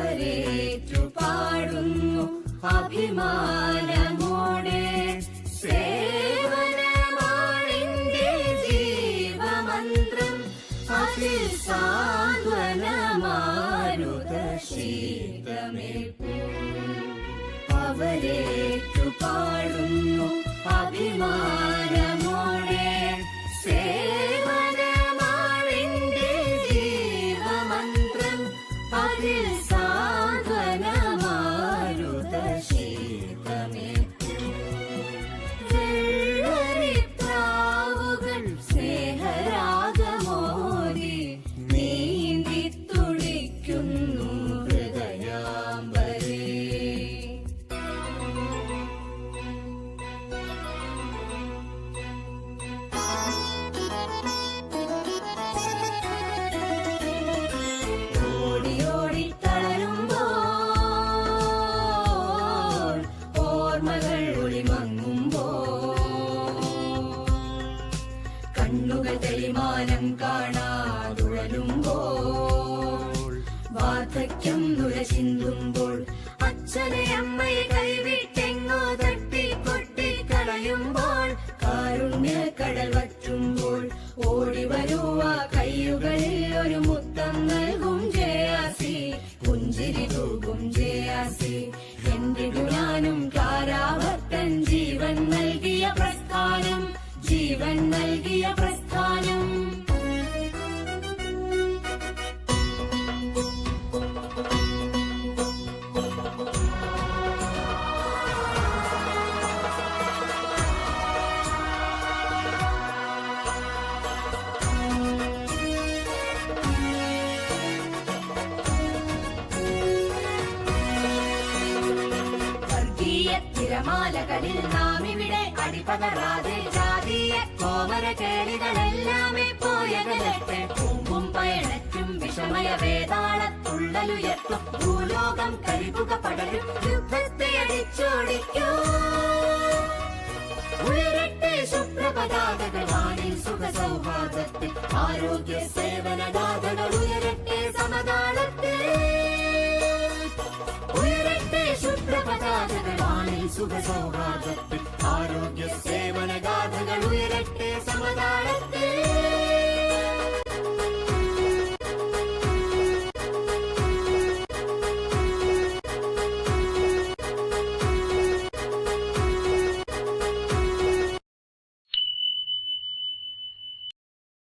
അവരേറ്റു പാടുന്നു അഭിമാനമോടെ. സേവനമാണിന്റെ ജീവമന്ത്രം, അതിൽ സാന്ത്വനമാരുതശീതമേൽപ്പൂ. അവരേറ്റു പാടുന്നു അഭിമാനമോടെ. സേവനമാണിന്റെ ജീവമന്ത്രം, അതിൽ സാന്ത്വനമാരുതശീതമേൽപ്പൂ. വെള്ളരിപ്രാവുകൾ സ്നേഹരാഗമോദി നീന്തി തുടിക്കുന്നു ഹൃദയാംബരേ. ഓടി ഓടി തളരുമ്പോൾ, ഓർമ്മകൾ ഒളിമങ്ങുമ്പോൾ, കണ്ണുകൾ തെളിമാനം കാണാതുഴലുമ്പോൾ, വാർദ്ധക്യം നുരചിന്തുമ്പോൾ, അച്ഛനെ അമ്മയെ കൈവിട്ടെങ്ങോ തട്ടി പൊട്ടിക്കളയുമ്പോൾ, കാരുണ്യക്കടൽ വറ്റുമ്പോൾ, ഓടിവരുവ കയ്യുകളിൽ ഒരു മുത്തം നൽകും ജയാസി, പുഞ്ചിരി തൂകും ജയാസി. എന്തിനു ഞാനും കാരാവർത്തൻ, ജീവൻ നൽകിയ പ്രസ്ഥാനം, ജീവൻ നൽകിയ പ്രസ്ഥാനം. തിരമാലകളിൽ നാം ഇവിടെ അടിപതറാതെ, ജാതീയ കോമര കേളികളെല്ലാമേ പോയകലട്ടെ. പൂമ്പും പയണറ്റും വിഷമയ വേതാളത്തുള്ളലുയർത്തും, ഭൂലോകം കരിപുക പടരും യുദ്ധത്തെ അടിച്ചോടിക്കൂ. ഉയരട്ടെ ശുഭ്രപതാകകൾ വാനിൽ, സുഖ സൗഹാർദ്ദത്തിൽ ആരോഗ്യ സേവനഗാഥകൾ ഉയരട്ടെ സമതാളത്തിൽ. ഉയരട്ടെ ശുഭ്രപതാകകൾ വാനിൽ, സുഖ സൗഹാർദ്ദത്തിൽ ആരോഗ്യ